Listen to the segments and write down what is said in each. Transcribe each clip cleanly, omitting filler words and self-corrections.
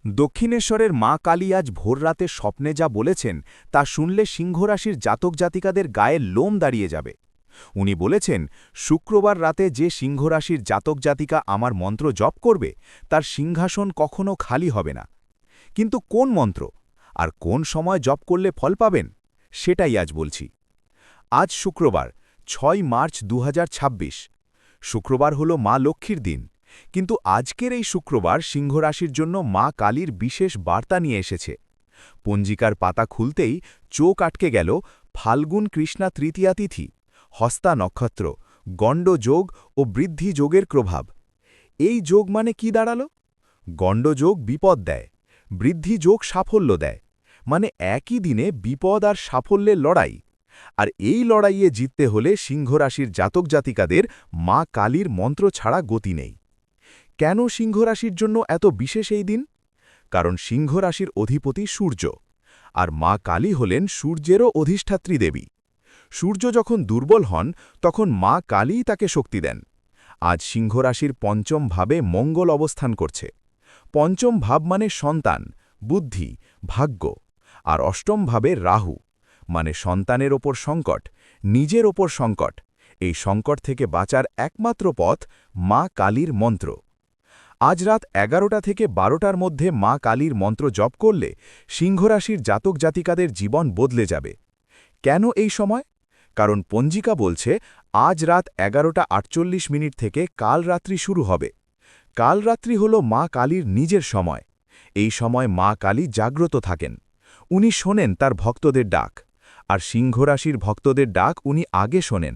দক্ষিণেশ্বরের মা কালী আজ ভোররাতে স্বপ্নে যা বলেছেন তা শুনলে সিংহরাশির জাতক জাতিকাদের গায়ে লোম দাঁড়িয়ে যাবে। উনি বলেছেন, শুক্রবার রাতে যে সিংহরাশির জাতক জাতিকা আমার মন্ত্র জপ করবে তার সিংহাসন কখনো খালি হবে না। কিন্তু কোন মন্ত্র আর কোন সময় জপ করলে ফল পাবেন, সেটাই আজ বলছি। আজ শুক্রবার ৬ মার্চ ২০২৬। শুক্রবার হল মা লক্ষ্মীর দিন, কিন্তু আজকের এই শুক্রবার সিংহরাশির জন্য মা কালীর বিশেষ বার্তা নিয়ে এসেছে। পঞ্জিকার পাতা খুলতেই চোখ আটকে গেল ফাল্গুন কৃষ্ণা তৃতীয়া তিথি, হস্তা নক্ষত্র, গণ্ড যোগ ও বৃদ্ধি যোগের প্রভাব। এই যোগ মানে কি দাঁড়াল? গণ্ড যোগ বিপদ দেয়, বৃদ্ধি যোগ সাফল্য দেয়, মানে একই দিনে বিপদ আর সাফল্যের লড়াই। আর এই লড়াইয়ে জিততে হলে সিংহরাশির জাতক জাতিকাদের মা কালীর মন্ত্র ছাড়া গতি নেই। কেন সিংহরাশির জন্য এত বিশেষ এই দিন? কারণ সিংহরাশির অধিপতি সূর্য, আর মা কালী হলেন সূর্যেরও অধিষ্ঠাত্রী দেবী। সূর্য যখন দুর্বল হন তখন মা কালীই তাকে শক্তি দেন। আজ সিংহরাশির পঞ্চম ভাবে মঙ্গল অবস্থান করছে। পঞ্চম ভাব মানে সন্তান, বুদ্ধি, ভাগ্য। আর অষ্টম ভাবে রাহু, মানে সন্তানের ওপর সংকট, নিজের ওপর সংকট। এই সংকট থেকে বাঁচার একমাত্র পথ মা কালীর মন্ত্র। আজ রাত ১১টা থেকে ১২টার মধ্যে মা কালীর মন্ত্র জপ করলে সিংহরাশির জাতক জাতিকাদের জীবন বদলে যাবে। কেন এই সময়? কারণ পঞ্জিকা বলছে আজ রাত ১১টা ৪৮ থেকে কাল রাত্রি শুরু হবে। কাল রাত্রি হল মা কালীর নিজের সময়। এই সময় মা কালী জাগ্রত থাকেন। উনি শোনেন তার ভক্তদের ডাক। আর সিংহরাশির ভক্তদের ডাক উনি আগে শোনেন,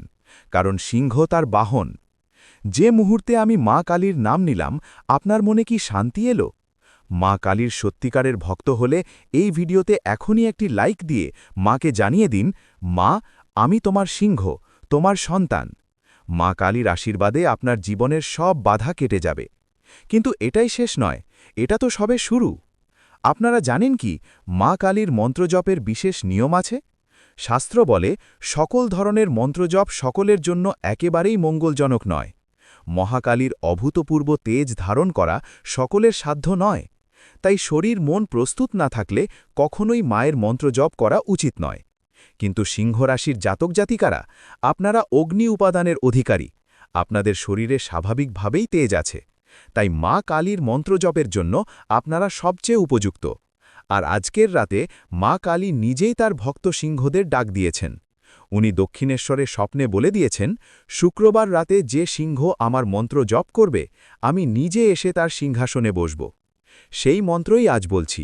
কারণ সিংহ তার বাহন। যে মুহূর্তে আমি মা কালীর নাম নিলাম, আপনার মনে কি শান্তি এলো? মা কালীর সত্যিকারের ভক্ত হলে এই ভিডিওতে এখনই একটি লাইক দিয়ে মাকে জানিয়ে দিন, মা, আমি তোমার সিংহ, তোমার সন্তান। মা কালীর আশীর্বাদে আপনার জীবনের সব বাধা কেটে যাবে। কিন্তু এটাই শেষ নয়, এটা তো সবে শুরু। আপনারা জানেন কি মা কালীর মন্ত্রজপের বিশেষ নিয়ম আছে? শাস্ত্র বলে সকল ধরনের মন্ত্রজপ সকলের জন্য একেবারেই মঙ্গলজনক নয়। মহাকালীর অভূতপূর্ব তেজ ধারণ করা সকলের সাধ্য নয়। তাই শরীর মন প্রস্তুত না থাকলে কখনোই মায়ের মন্ত্রজপ করা উচিত নয়। কিন্তু সিংহরাশির জাতক জাতিকারা, আপনারা অগ্নি উপাদানের অধিকারী। আপনাদের শরীরে স্বাভাবিকভাবেই তেজ আছে। তাই মা কালীর মন্ত্রজপের জন্য আপনারা সবচেয়ে উপযুক্ত। আর আজকের রাতে মা কালী নিজেই তার ভক্ত সিংহদের ডাক দিয়েছেন। উনি দক্ষিণেশ্বরে স্বপ্নে বলে দিয়েছেন, শুক্রবার রাতে যে সিংহ আমার মন্ত্র জপ করবে, আমি নিজে এসে তার সিংহাসনে বসব। সেই মন্ত্রই আজ বলছি।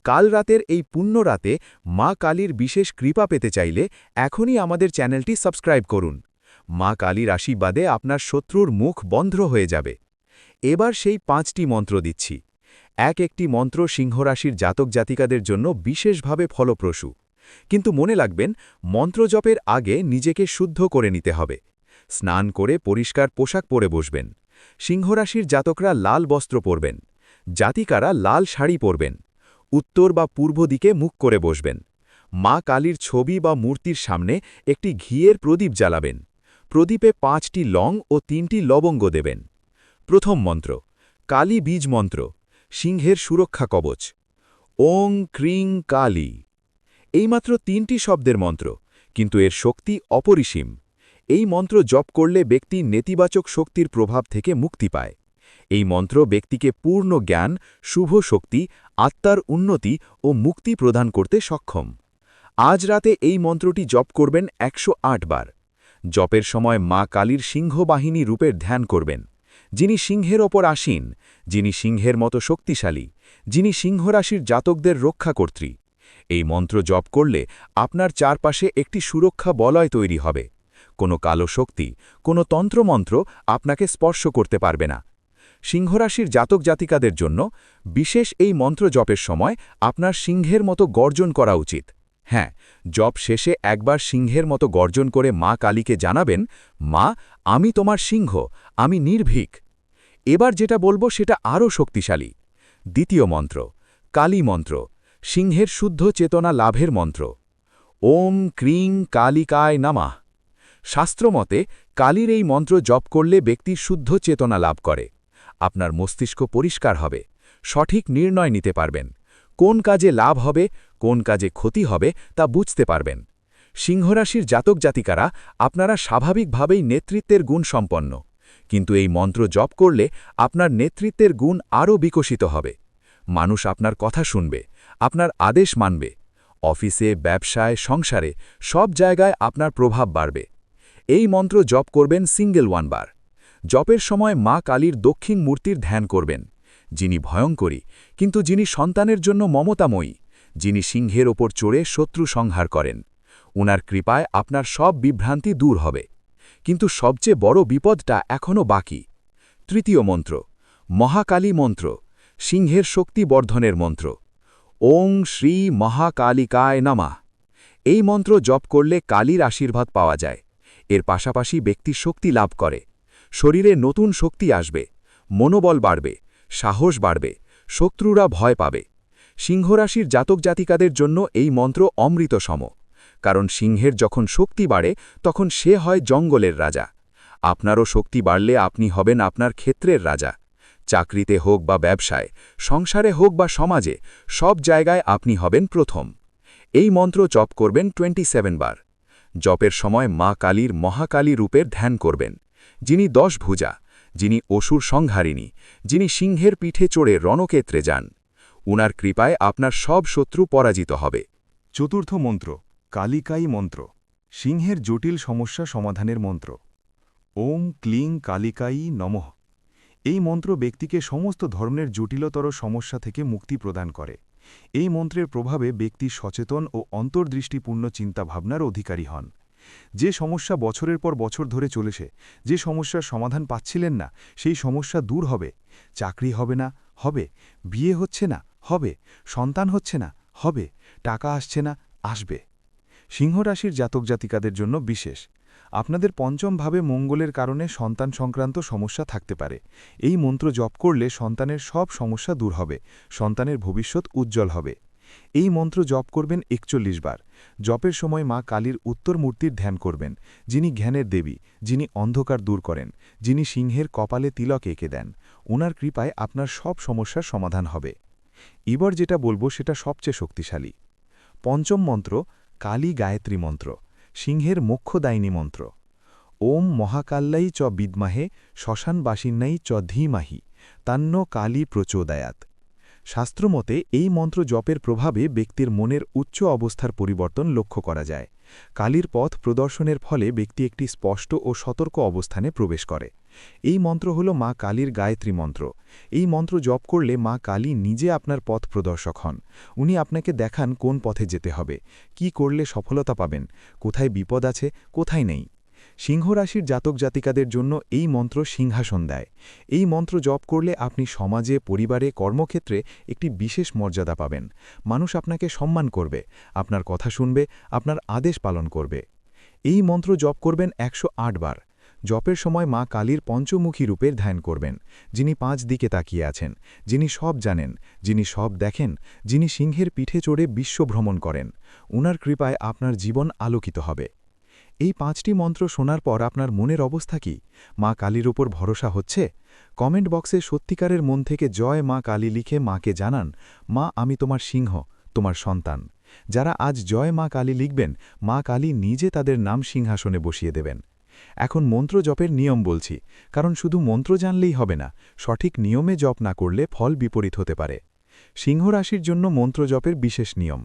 কাল রাতের এই পুণ্য রাতে মা কালীর বিশেষ কৃপা পেতে চাইলে এখনই আমাদের চ্যানেলটি সাবস্ক্রাইব করুন। মা কালীর আশীর্বাদে আপনার শত্রুর মুখ বন্ধ হয়ে যাবে। এবার সেই 5টি মন্ত্র দিচ্ছি। একটি মন্ত্র সিংহরাশির জাতক জাতিকাদের জন্য বিশেষভাবে ফলপ্রসূ। কিন্তু মনে রাখবেন, মন্ত্রজপের আগে নিজেকে শুদ্ধ করে নিতে হবে। স্নান করে পরিষ্কার পোশাক পরে বসবেন। সিংহরাশির জাতকরা লাল বস্ত্র পরবেন। জাতিকারা লাল শাড়ি পরবেন। উত্তর বা পূর্ব দিকে মুখ করে বসবেন। মা কালীর ছবি বা মূর্তির সামনে একটি ঘিয়ের প্রদীপ জ্বালাবেন। প্রদীপে 5টি লং ও 3টি লবঙ্গ দেবেন। প্রথম মন্ত্র, কালী বীজ মন্ত্র, সিংহের সুরক্ষা কবচ। ওং ক্রিং কালী। এইমাত্র 3টি শব্দের মন্ত্র, কিন্তু এর শক্তি অপরিসীম। এই মন্ত্র জপ করলে ব্যক্তি নেতিবাচক শক্তির প্রভাব থেকে মুক্তি পায়। এই মন্ত্র ব্যক্তিকে পূর্ণ জ্ঞান, শুভ শক্তি, আত্মার উন্নতি ও মুক্তি প্রদান করতে সক্ষম। আজ রাতে এই মন্ত্রটি জপ করবেন 108 বার। জপের সময় মা কালীর সিংহবাহিনী রূপের ধ্যান করবেন, যিনি সিংহের ওপর আসীন, যিনি সিংহের মতো শক্তিশালী, যিনি সিংহরাশির জাতকদের রক্ষাকর্ত্রী। এই মন্ত্র জপ করলে আপনার চারপাশে একটি সুরক্ষা বলয় তৈরি হবে। কোনো কালো শক্তি, কোনো তন্ত্রমন্ত্র আপনাকে স্পর্শ করতে পারবে না। সিংহরাশির জাতক জাতিকাদের জন্য বিশেষ এই মন্ত্র জপের সময় আপনার সিংহের মতো গর্জন করা উচিত। হ্যাঁ, জপ শেষে একবার সিংহের মতো গর্জন করে মা কালীকে জানাবেন, মা, আমি তোমার সিংহ, আমি নির্ভীক। এবার যেটা বলবো সেটা আরও শক্তিশালী। দ্বিতীয় মন্ত্র, কালী মন্ত্র, সিংহের শুদ্ধ চেতনা লাভের মন্ত্র। ওম ক্রিং কালিকায় নমঃ। শাস্ত্রমতে কালীর এই মন্ত্র জপ করলে ব্যক্তি শুদ্ধ চেতনা লাভ করে। আপনার মস্তিষ্ক পরিষ্কার হবে, সঠিক নির্ণয় নিতে পারবেন। কোন কাজে লাভ হবে, কোন কাজে ক্ষতি হবে তা বুঝতে পারবেন। সিংহরাশির জাতক জাতিকারা আপনারা স্বাভাবিকভাবেই নেতৃত্বের গুণ সম্পন্ন, কিন্তু এই মন্ত্র জপ করলে আপনার নেতৃত্বের গুণ আরও বিকশিত হবে। মানুষ আপনার কথা শুনবে, আপনার আদেশ মানবে। অফিসে, ব্যবসায়, সংসারে সব জায়গায় আপনার প্রভাব বাড়বে। এই মন্ত্র জপ করবেন সিঙ্গেল 1 বার। জপের সময় মা কালীর দক্ষিণ মূর্তির ধ্যান করবেন, যিনি ভয়ঙ্করী কিন্তু যিনি সন্তানের জন্য মমতাময়ী, যিনি সিংহের ওপর চড়ে শত্রু সংহার করেন। উনার কৃপায় আপনার সব বিভ্রান্তি দূর হবে। কিন্তু সবচেয়ে বড় বিপদটা এখনও বাকি। তৃতীয় মন্ত্র, মহাকালী মন্ত্র, সিংহের শক্তি বর্ধনের মন্ত্র। ওং শ্রী মহাকালিকায় নমঃ। এই মন্ত্র জপ করলে কালীর আশীর্বাদ পাওয়া যায়। এর পাশাপাশি ব্যক্তি শক্তি লাভ করে, শরীরে নতুন শক্তি আসবে, মনোবল বাড়বে, সাহস বাড়বে, শত্রুরা ভয় পাবে। সিংহরাশির জাতক জাতিকাদের জন্য এই মন্ত্র অমৃত সম, কারণ সিংহের যখন শক্তি বাড়ে তখন সে হয় জঙ্গলের রাজা। আপনারও শক্তি বাড়লে আপনি হবেন আপনার ক্ষেত্রের রাজা। চাকরিতে হোক বা ব্যবসায়, সংসারে হোক বা সমাজে, সব জায়গায় আপনি হবেন প্রথম। এই মন্ত্র জপ করবেন 27 বার। জপের সময় মা কালীর মহাকালী রূপের ধ্যান করবেন, যিনি 10 ভুজা, যিনি অসুর সংহারিণী, যিনি সিংহের পিঠে চড়ে রণক্ষেত্রে যান। উনার কৃপায় আপনার সব শত্রু পরাজিত হবে। চতুর্থ মন্ত্র, কালিকাই মন্ত্র, সিংহের জটিল সমস্যা সমাধানের মন্ত্র। ওম ক্লিং কালিকাই নমঃ। এই মন্ত্র ব্যক্তিকে সমস্ত ধরনের জটিলতর সমস্যা থেকে মুক্তি প্রদান করে। এই মন্ত্রের প্রভাবে ব্যক্তি সচেতন ও অন্তর্দৃষ্টিপূর্ণ চিন্তাভাবনার অধিকারী হন। যে সমস্যা বছরের পর বছর ধরে চলেছে, যে সমস্যার সমাধান পাচ্ছিলেন না, সেই সমস্যা দূর হবে। চাকরি হবে না, হবে। বিয়ে হচ্ছে না, হবে। সন্তান হচ্ছে না, হবে। টাকা আসছে না, আসবে। সিংহরাশির জাতক জাতিকাদের জন্য বিশেষ। আপনাদের পঞ্চম ভাবে মঙ্গলের কারণে সন্তান সংক্রান্ত সমস্যা থাকতে পারে। এই মন্ত্র জপ করলে সন্তানের সব সমস্যা দূর হবে, সন্তানের ভবিষ্যৎ উজ্জ্বল হবে। এই মন্ত্র জপ করবেন 41 বার। জপের সময় মা কালীর উত্তর মূর্তির ধ্যান করবেন, যিনি জ্ঞানের দেবী, যিনি অন্ধকার দূর করেন, যিনি সিংহের কপালে তিলক এঁকে দেন। ওনার কৃপায় আপনার সব সমস্যার সমাধান হবে। এবার যেটা বলবো সেটা সবচেয়ে শক্তিশালী। পঞ্চম মন্ত্র, কালী গায়ত্রী মন্ত্র, সিংহের মোক্ষদায়িনী মন্ত্র। ওম মহাকাল্যাই চ বিদ্মাহে শ্মশানবাসিন্যাই চ ধীমাহি তান্ন কালী প্রচোদয়াৎ। শাস্ত্রমতে এই মন্ত্র জপের প্রভাবে ব্যক্তির মনের উচ্চ অবস্থার পরিবর্তন লক্ষ্য করা যায়। কালীর পথ প্রদর্শনের ফলে ব্যক্তি একটি স্পষ্ট ও সতর্ক অবস্থানে প্রবেশ করে। এই মন্ত্র হল মা কালীর গায়ত্রী মন্ত্র। এই মন্ত্র জপ করলে মা কালী নিজে আপনার পথ প্রদর্শক হন। উনি আপনাকে দেখান কোন পথে যেতে হবে, কি করলে সফলতা পাবেন, কোথায় বিপদ আছে, কোথায় নেই। সিংহরাশির জাতক জাতিকাদের জন্য এই মন্ত্র সিংহাসন দেয়। এই মন্ত্র জপ করলে আপনি সমাজে, পরিবারে, কর্মক্ষেত্রে একটি বিশেষ মর্যাদা পাবেন। মানুষ আপনাকে সম্মান করবে, আপনার কথা শুনবে, আপনার আদেশ পালন করবে। এই মন্ত্র জপ করবেন 108 বার। জপের সময় মা কালীর পঞ্চমুখী রূপের ধ্যান করবেন, যিনি 5 দিকে তাকিয়ে আছেন, যিনি সব জানেন, যিনি সব দেখেন, যিনি সিংহের পিঠে চড়ে বিশ্ব ভ্রমণ করেন। উনার কৃপায় আপনার জীবন আলোকিত হবে। এই 5টি মন্ত্র শোনার পর আপনার মনের অবস্থা কি? মা কালীর উপর ভরসা হচ্ছে? কমেন্ট বক্সে সত্যিকারের মন থেকে জয় মা কালী লিখে মাকে জানান, মা আমি তোমার সিংহ, তোমার সন্তান। যারা আজ জয় মা কালী লিখবেন, মা কালী নিজে তাদের নাম সিংহাসনে বসিয়ে দেবেন। এখন মন্ত্র জপের নিয়ম বলছি, কারণ শুধু মন্ত্র জানলেই হবে না, সঠিক নিয়মে জপ না করলে ফল বিপরীত হতে পারে। সিংহরাশির জন্য মন্ত্র জপের বিশেষ নিয়ম।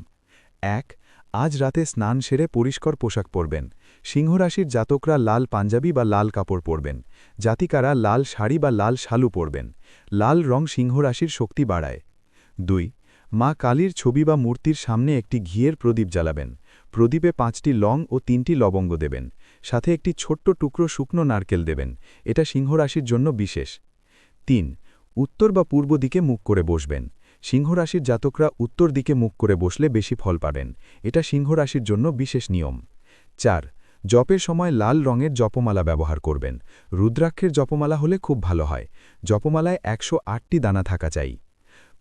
1. আজ রাতে স্নান সেরে পরিষ্কার পোশাক পরবেন। সিংহরাশির জাতকরা লাল পাঞ্জাবি বা লাল কাপড় পরবেন, জাতিকারা লাল শাড়ি বা লাল শালু পরবেন। লাল রং সিংহরাশির শক্তি বাড়ায়। 2. মা কালীর ছবি বা মূর্তির সামনে একটি ঘিয়ের প্রদীপ জ্বালাবেন। প্রদীপে 5টি লং ও 3টি লবঙ্গ দেবেন, সাথে একটি ছোট্ট টুকরো শুকনো নারকেল দেবেন। এটা সিংহরাশির জন্য বিশেষ। 3. উত্তর বা পূর্ব দিকে মুখ করে বসবেন। সিংহরাশির জাতকরা উত্তর দিকে মুখ করে বসলে বেশি ফল পাবেন। এটা সিংহরাশির জন্য বিশেষ নিয়ম। 4. জপের সময় লাল রঙের জপমালা ব্যবহার করবেন। রুদ্রাক্ষের জপমালা হলে খুব ভালো হয়। জপমালায় 108টি দানা থাকা চাই।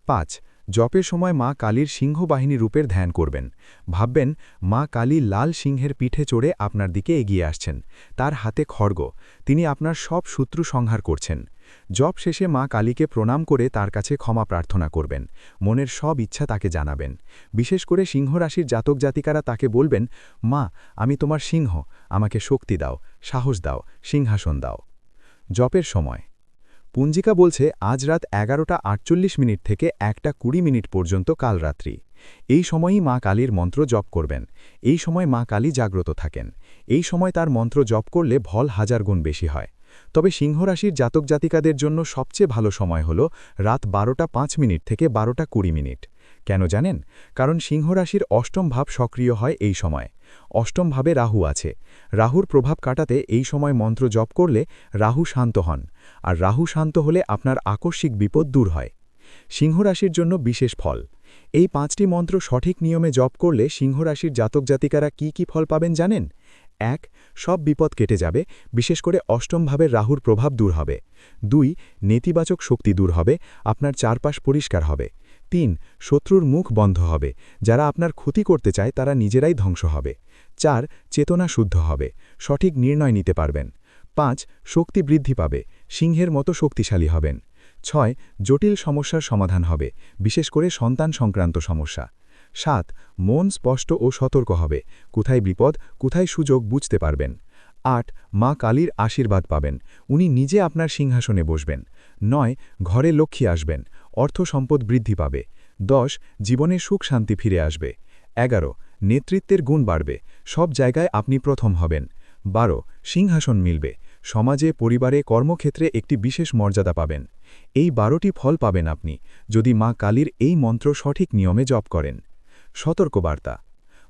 5. জপের সময় মা কালীর সিংহবাহিনী রূপের ধ্যান করবেন। ভাববেন মা কালী লাল সিংহের পিঠে চড়ে আপনার দিকে এগিয়ে আসছেন, তার হাতে খড়গ, তিনি আপনার সব শত্রু সংহার করছেন। জপ শেষে মা কালীকে প্রণাম করে তার কাছে ক্ষমা প্রার্থনা করবেন, মনের সব ইচ্ছা তাকে জানাবেন। বিশেষ করে সিংহ রাশির জাতক জাতিকারা তাকে বলবেন, মা আমি তোমার সিংহ, আমাকে শক্তি দাও, সাহস দাও, সিংহাসন দাও। জপের সময় পঞ্জিকা বলছে আজ রাত 11:48 থেকে 1:20 পর্যন্ত কাল রাত্রি। এই সময়ই মা কালীর মন্ত্র জপ করবেন। এই সময় মা কালী জাগ্রত থাকেন। এই সময় তার মন্ত্র জপ করলে ফল 1000 গুণ বেশি হয়। তবে সিংহ রাশির জাতক জাতিকাদের জন্য সবচেয়ে ভালো সময় হল রাত 12:05 থেকে 12:20। কেন জানেন? কারণ সিংহ রাশির অষ্টম ভাব সক্রিয় হয় এই সময়। অষ্টম ভাবে রাহু আছে। রাহুর প্রভাব কাটাতে এই সময় মন্ত্র জপ করলে রাহু শান্ত হন, আর রাহু শান্ত হলে আপনার আকস্মিক বিপদ দূর হয়। সিংহ রাশির জন্য বিশেষ ফল। এই 5টি মন্ত্র সঠিক নিয়মে জপ করলে সিংহ রাশির জাতক জাতিকারা কি ফল পাবেন জানেন? 1. সব বিপদ কেটে যাবে, বিশেষ করে অষ্টম ভাবের রাহুর প্রভাব দূর হবে। 2. নেতিবাচক শক্তি দূর হবে, আপনার চারপাশ পরিষ্কার হবে। 3. শত্রুর মুখ বন্ধ হবে, যারা আপনার ক্ষতি করতে চায় তারা নিজেরাই ধ্বংস হবে। 4. চেতনা শুদ্ধ হবে, সঠিক নির্ণয় নিতে পারবেন। 5. শক্তি বৃদ্ধি পাবে, সিংহের মতো শক্তিশালী হবেন। 6. জটিল সমস্যার সমাধান হবে, বিশেষ করে সন্তান সংক্রান্ত সমস্যা। 7. মন স্পষ্ট ও সতর্ক হবে, কোথায় বিপদ কোথায় সুযোগ বুঝতে পারবেন। 8. মা কালীর আশীর্বাদ পাবেন, উনি নিজে আপনার সিংহাসনে বসবেন। 9. ঘরে লক্ষ্মী আসবেন, অর্থ সম্পদ বৃদ্ধি পাবে। 10. জীবনে সুখ শান্তি ফিরে আসবে। 11. নেতৃত্বের গুণ বাড়বে, সব জায়গায় আপনি প্রথম হবেন। 12. সিংহাসন মিলবে, সমাজে পরিবারে কর্মক্ষেত্রে একটি বিশেষ মর্যাদা পাবেন। এই 12টি ফল পাবেন আপনি যদি মা কালীর এই মন্ত্র সঠিক নিয়মে জপ করেন। সতর্কবার্তা,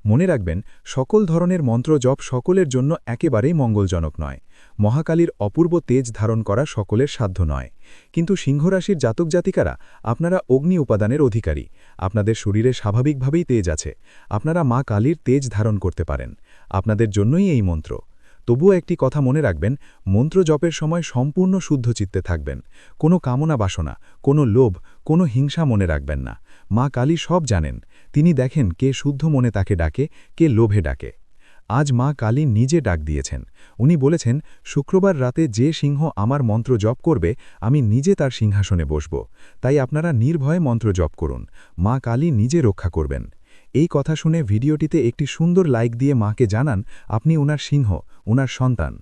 মনে রাখবেন সকল ধরনের মন্ত্র জপ সকলের জন্য একেবারেই মঙ্গলজনক নয়। মহাকালীর অপূর্ব তেজ ধারণ করা সকলের সাধ্য নয়। কিন্তু সিংহরাশির জাতক জাতিকারা আপনারা অগ্নি উপাদানের অধিকারী, আপনাদের শরীরে স্বাভাবিকভাবেই তেজ আছে, আপনারা মা কালীর তেজ ধারণ করতে পারেন। আপনাদের জন্যই এই মন্ত্র। তবুও একটি কথা মনে রাখবেন, মন্ত্র জপের সময় সম্পূর্ণ শুদ্ধ চিত্তে থাকবেন। কোনো কামনা বাসনা, কোনো লোভ, কোনো হিংসা মনে রাখবেন না। মা কালী সব জানেন, তিনি দেখেন কে শুদ্ধ মনে তাকে ডাকে, কে লোভে ডাকে। আজ মা কালী নিজে ডাক দিয়েছেন। উনি বলেছেন, শুক্রবার রাতে যে সিংহ আমার মন্ত্র জপ করবে আমি নিজে তার সিংহাসনে বসব। তাই আপনারা নির্ভয়ে মন্ত্র জপ করুন, মা কালী নিজে রক্ষা করবেন। এই কথা শুনে ভিডিওটিতে একটি সুন্দর লাইক দিয়ে মাকে জানান আপনি ওনার সিংহ, ওনার সন্তান।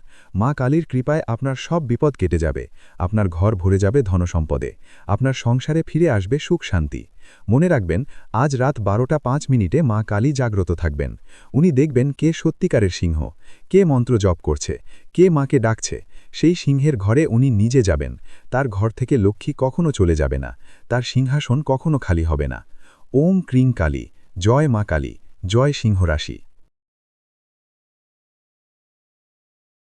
মা কালীর কৃপায় আপনার সব বিপদ কেটে যাবে, আপনার ঘর ভরে যাবে ধনসম্পদে, আপনার সংসারে ফিরে আসবে সুখ শান্তি। মনে রাখবেন আজ রাত 12:05 মা কালী জাগ্রত থাকবেন। উনি দেখবেন কে সত্যিকারের সিংহ, কে মন্ত্র জপ করছে, কে মাকে ডাকছে। সেই সিংহের ঘরে উনি নিজে যাবেন। তার ঘর থেকে লক্ষ্মী কখনো চলে যাবে না, তার সিংহাসন কখনো খালি হবে না। ওম ক্রিং কালী, জয় মা কালী, জয় সিংহ রাশি।